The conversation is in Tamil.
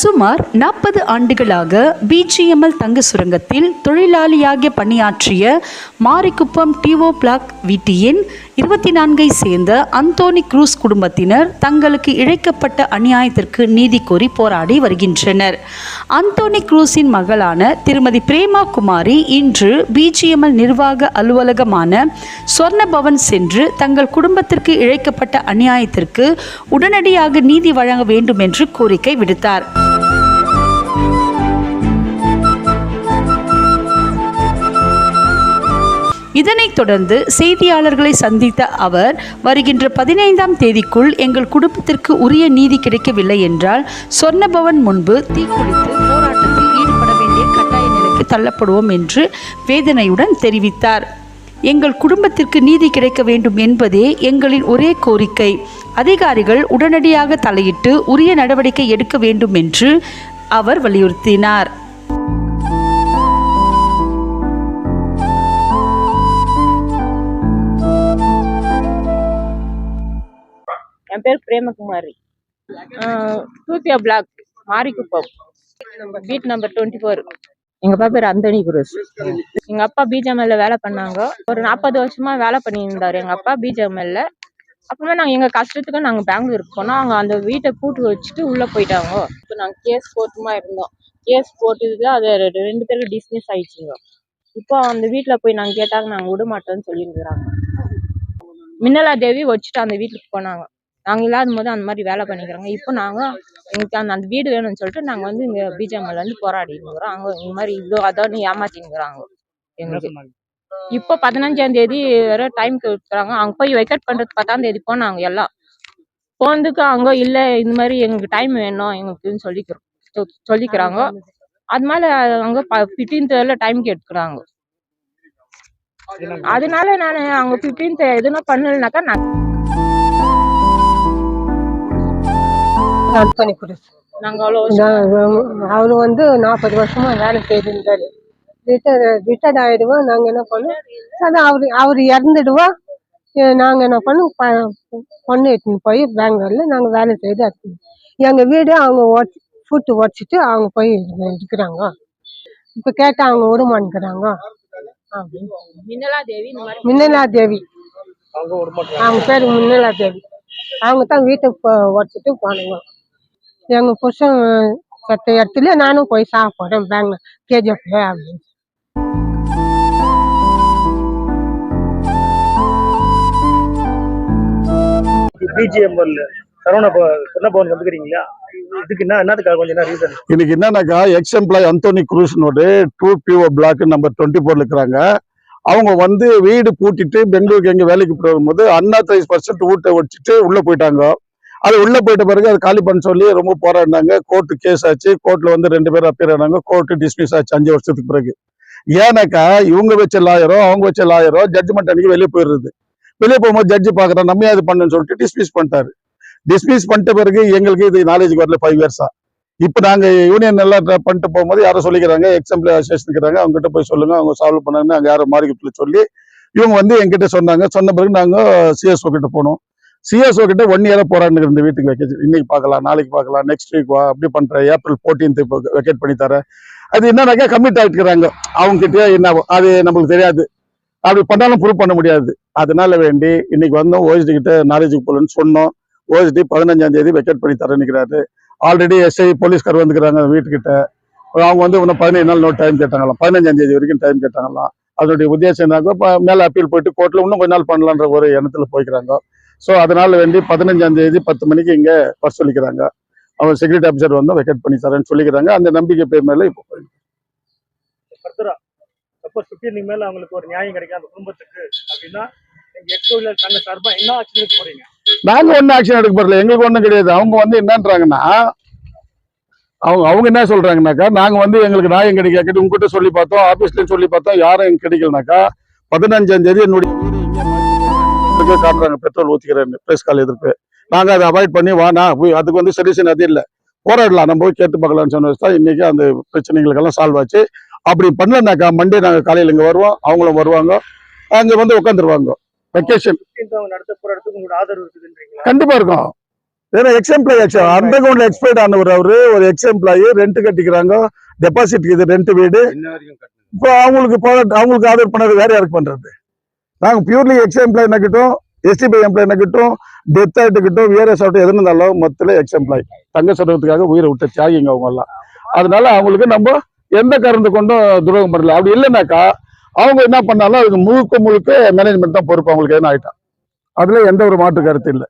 சுமார் 40 ஆண்டுகளாக பிஜிஎம்எல் தங்க சுரங்கத்தில் தொழிலாளியாக பணியாற்றிய மாரிக்குப்பம் டிஓ பிளாக் வீட்டின் 24 சேர்ந்த அந்தோனி குரூஸ் குடும்பத்தினர் தங்களுக்கு இழைக்கப்பட்ட அநியாயத்திற்கு நீதி கோரி போராடி வருகின்றனர். அந்தோனி குரூஸின் மகளான திருமதி பிரேமா குமாரி இன்று பிஜிஎம்எல் நிர்வாக அலுவலகமான சொர்ணபவன் சென்று தங்கள் குடும்பத்திற்கு இழைக்கப்பட்ட அநியாயத்திற்கு உடனடியாக நீதி வழங்க வேண்டும் என்று கோரிக்கை விடுத்தார். இதனைத் தொடர்ந்து செய்தியாளர்களை சந்தித்த அவர், வருகின்ற 15ஆம் தேதிக்குள் எங்கள் குடும்பத்திற்கு உரிய நீதி கிடைக்கவில்லை என்றால் சொர்ணபவன் முன்பு தீக்குளித்து போராட்டத்தில் ஈடுபட வேண்டிய கட்டாய நிலைக்கு தள்ளப்படுவோம் என்று வேதனையுடன் தெரிவித்தார். எங்கள் குடும்பத்திற்கு நீதி கிடைக்க வேண்டும் என்பதே எங்களின் ஒரே கோரிக்கை. அதிகாரிகள் உடனடியாக தலையிட்டு உரிய நடவடிக்கை எடுக்க வேண்டும் என்று அவர் வலியுறுத்தினார். என் பேர் பிரேமகுமாரி. டூபியா பிளாக் மாரிக்குப்பம் வீட் நம்பர் 24. எங்க அப்பா பேர் அந்தோனி குரூஸ். எங்க அப்பா பிஜிஎம்எல்ல வேலை பண்ணாங்க. ஒரு 40 வருஷமா வேலை பண்ணியிருந்தாரு எங்க அப்பா பிஜிஎம்எல்ல. அப்புறமா நாங்கள் எங்க கஷ்டத்துக்கு நாங்கள் பெங்களூருக்கு போனோம். அவங்க அந்த வீட்டை பூட்டு வச்சுட்டு உள்ள போயிட்டாங்க. இப்போ நாங்கள் கேஸ் போட்டுமா இருந்தோம். கேஸ் போட்டுட்டு அது 2 பேருக்கு டிஸ்மிஸ் ஆயிடுச்சுங்க. இப்போ அந்த வீட்டில் போய் நாங்கள் கேட்டாங்க, நாங்கள் விட மாட்டோம்னு சொல்லியிருக்கிறாங்க. மின்னலா தேவி வச்சுட்டு அந்த வீட்டுக்கு போனாங்க. நாங்கள் இல்லாத போது அந்த மாதிரி வேலை பண்ணிக்கிறாங்க. இப்போ நாங்கள் எங்களுக்கு அந்த வீடு வேணும்னு சொல்லிட்டு நாங்கள் வந்து இங்கே பிஜிஎம்எல்ல வந்து போராடினுக்கிறோம். அவங்க இந்த மாதிரி இவ்வளோ அதாவது ஏமாத்தினுக்கிறாங்க எங்களுக்கு. இப்போ 15ஆம் தேதி வேற டைம் கொடுக்குறாங்க. அவங்க போய் வெக்கேட் பண்றது 10ஆம் தேதி போனாங்க. எல்லாம் போனதுக்கு அவங்க இல்லை இந்த மாதிரி எங்களுக்கு டைம் வேணும் எங்களுக்குன்னு சொல்லிக்கிறாங்க. அது மேலே அவங்க 15th டைம் கேட்குறாங்க. அதனால நான் அவங்க 15th எதுனா பண்ணலனாக்கா நான் அந்தோனி குரூஸ் அவரு வந்து 40 வருஷமா வேலை செய்திருந்தாரு. ரிட்டையர்ட் ஆயிடுவோம். நாங்க என்ன பண்ணோம், அதான் அவரு இறந்துடுவோம். நாங்க என்ன பண்ணோம், பொண்ணு எடுத்துன்னு போய் பெங்களூர்ல நாங்க வேலை செய்து இருக்கோம். எங்க வீடு அவங்க ஃபுட்டு உடச்சிட்டு அவங்க போய் இருக்கிறாங்க. இப்ப கேட்டா அவங்க விடமாட்டேங்கிறாங்க. மின்னலா தேவி அவங்க பேரு மின்னலா தேவி. அவங்க தான் வீட்டுக்கு உடச்சிட்டு போனாங்க. எங்க புருஷன் சட்ட இடத்துல நானும் போய் சாப்பிட்றேன் பெங்களூர் கேஜிஎஃப்ல அப்படின்னு. இன்னைக்கு என்னன்னாக்கா எக்ஸ் எம்ப்ளாய் அந்தோனி குரூஸ்னோட 2PO பிளாக் நம்பர் 24 இருக்கிறாங்க. அவங்க வந்து வீடு பூட்டிட்டு பெங்களூருக்கு எங்க வேலைக்கு போகும்போது அன்ஆத்தரைஸ் பர்சன்ட் வீட்டை வச்சுட்டு உள்ள போயிட்டாங்க. அது உள்ள போயிட்ட பிறகு அது காலி பண்ண சொல்லி ரொம்ப போராடினாங்க. கோர்ட்டு கேஸ் ஆச்சு. கோர்ட்ல வந்து 2 பேரும் அப்பீர் ஆனாங்க. கோர்ட்டு டிஸ்மிஸ் ஆச்சு 5 வருஷத்துக்கு பிறகு. ஏன்னாக்கா இவங்க வச்ச லாயரோ அவங்க வச்ச லாயரோ ஜட்ஜ்மெண்ட் அன்னைக்கு வெளியே போயிடுறது. வெளியே போகும்போது ஜட்ஜு பாக்குறா நம்ம அது பண்ணுன்னு சொல்லிட்டு டிஸ்மிஸ் பண்ணிட்டாரு. டிஸ்மிஸ் பண்ணிட்ட பிறகு எங்களுக்கு இது நாலேஜுக்கு வரல 5 இயர்ஸா. இப்ப நாங்க யூனியன் எல்லாம் பண்ணிட்டு போகும்போது யாரும் சொல்லிக்கிறாங்க, எக்ஸாம்பிள் அசோசியேஷன் இருக்கிறாங்க, அவங்க கிட்ட போய் சொல்லுங்க, அவங்க சால்வ் பண்ணாங்க. அங்க யாரும் மார்க்கெட்ல சொல்லி இவங்க வந்து எங்கிட்ட சொன்னாங்க. சொன்ன பிறகு நாங்க சிஎஸ்ஓ கிட்ட போனோம். சிஎஸ்ஓ கிட்ட 1 இயரா போராடினு இந்த வீட்டுக்கு வெக்கேட் இன்னைக்கு பார்க்கலாம், நாளைக்கு பார்க்கலாம், நெக்ஸ்ட் வீக் வா, அப்படி பண்றேன், ஏப்ரல் 14th வெக்கேட் பண்ணி தரேன். அது என்னன்னாக்கா கமிட் ஆகிட்டுக்கிறாங்க. அவங்க கிட்டே என்ன அது நம்மளுக்கு தெரியாது. அப்படி பண்ணாலும் ப்ரூவ் பண்ண முடியாது. அதனால வேண்டி இன்னைக்கு வந்தோம். ஓஎஸ்டி கிட்ட நாலேஜுக்கு போலன்னு சொன்னோம். ஓஎஸ்டி 15ஆம் தேதி வெக்கேட் பண்ணி தரேன்னுக்கிறாரு. ஆல்ரெடி எஸ்ஐ போலீஸ்கார் வந்துக்கிறாங்க வீட்டுக்கிட்ட. அவங்க வந்து இன்னும் 17 நாள் நோட் டைம் கேட்டாங்களாம். 15ஆம் தேதி வரைக்கும் டைம் கேட்டாங்களாம். அதனுடைய உத்தேசம் என்னக்கா மேல அப்பீல் போயிட்டு கோர்ட்ல இன்னும் கொஞ்ச நாள் பண்ணலான்ற ஒரு எண்ணத்துல போய்க்கிறாங்க. ஸோ அதனால வேண்டி 15ஆம் தேதி 10 மணிக்கு இங்க வர சொல்லிக்கிறாங்க. அவங்க செக்யூரிட்டி ஆஃபீஸர் வந்து வெக்கேட் பண்ணி தரேன்னு சொல்லிக்கிறாங்க. அந்த நம்பிக்கை பேர் மேல இப்போ மேல அவங்களுக்கு ஒரு நியாயம் கிடைக்கும் அந்த குடும்பத்துக்கு அப்படின்னா நாங்க ஒன்னும் ஆக்ஷன் எடுக்க போறல. எங்களுக்கு ஒண்ணும் கிடையாது. அவங்க வந்து என்னன்றாங்கன்னா அவங்க என்ன சொல்றாங்கன்னாக்கா, நாங்க வந்து எங்களுக்கு நியாயம் கிடைக்காது உங்ககிட்ட சொல்லி பார்த்தோம், ஆபீஸ்லயும் சொல்லி பார்த்தோம், யாரும் எங்களுக்கு கிடைக்கலனாக்கா 15ஆம் தேதி என்னுடைய வீடு காட்டுறாங்க. பெட்ரோல் ஊத்திக்கிறேன் பிரஸ் கால் எதிர்ப்பு. நாங்க அதை அவாய்ட் பண்ணி வானா அதுக்கு வந்து சொல்யூஷன் அது இல்லை, போராடலாம், நம்ம போய் கேட்டு பார்க்கலாம்னு சொன்னதான் இன்னைக்கு அந்த பிரச்சனைகளுக்கெல்லாம் சால்வ் ஆச்சு. அப்படி பண்ணலனாக்கா மண்டே நாங்க காலையில இங்க வருவோம், அவங்களும் வருவாங்க, அங்க வந்து உட்காந்துருவாங்க. வெக்கேஷன் கண்டிப்பா இருக்கும். ஏன்னா எக்ஸ் எம்ப்ளாயி அந்த அக்கௌண்ட்ல எக்ஸ்பைர்ட் ஆனவர் அவரு ஒரு எக்ஸ் எம்ப்ளாயி ரெண்ட் கட்டிக்கிறாங்க டெபாசிட் இது ரெண்ட் வீடு இப்போ அவங்களுக்கு ஆர்டர் பண்ணது வேற யாருக்கு பண்றது நாங்க பியூர்லி எக்ஸ் எம்ப்ளாயி நக்கிட்டோம் எஸ்டிபி எம்ப்ளாயி நக்கிட்டோம் டெத் ஆகிட்டுக்கிட்டோம் விஆர்எஸ் ஆகட்டும் எது இருந்தாலும் மொத்தத்துல எக்ஸ் எம்ப்ளாயி தங்க சொல்றதுக்காக உயிரை விட்டு தியாகிங்க அவங்க எல்லாம் அதனால அவங்களுக்கு நம்ம எந்த காரணத்தை கொண்டும் துரோகம் பண்ணல அப்படி இல்லைனாக்கா அவங்க என்ன பண்ணாலும் அதுக்கு முழுக்க மேனேஜ்மெண்ட் தான் பொறுப்பு அவங்களுக்கு எதுவும் ஆயிட்டா அதுல எந்த ஒரு மாற்று கருத்து இல்லை